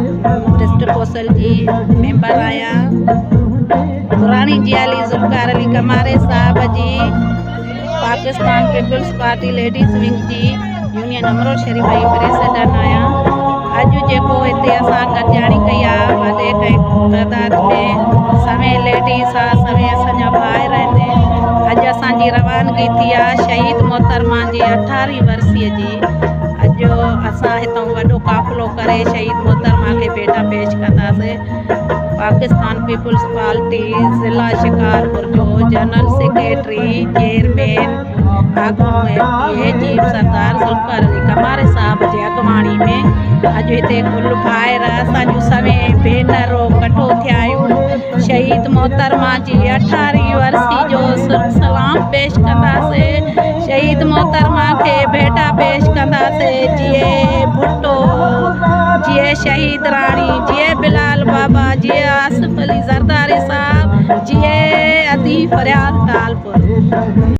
District council जी member आहियां। पुराणी जियाली ज़ुल्फ़कार अली कमारे साहब जी पाकिस्तान पीपल्स पार्टी लेडीज़ विंग जी यूनियन अमरोट शरीफ जी प्रेसिडेंट आहियां। अॼु जेको हिते असां गॾिजाणी कई आहे वॾे तइदाद में सवें लेडीज़ आहे, सवें असांजा ॿाहिरि आहिनि। अॼु असांजी रवानगी थी आहे शहीद मोहतरमा जी 18वीं वरसीअ जी। अॼु असां हितां वॾो क़ाफ़िलो करे शहीद मोहतरमा खे भेटा पेश कंदासीं। पाकिस्तान पीपल्स पार्टी ज़िला शिकारपुर जो जनरल सेक्रेटरी चेयरमैन सरदार ज़ुल्फ़कार अली कमारे साहब जी अॻुवाणी में अॼु हिते कुल ॿाहिरि असांजूं सवें भेनरूं कठो थिया आहियूं। शहीद मोहतरमा जी 18वीं वरसी जो सलाम पेश कंदासीं। शहीद मोहतरमा खे भेटा पेश कंदासीं। जीअं भुट्टो, जीअं शहीद राणी, जीअं बिलाल बाबा, जीअं आसिफ अली ज़रदारी साहब, जीअं अदी फरियाद तालपुर।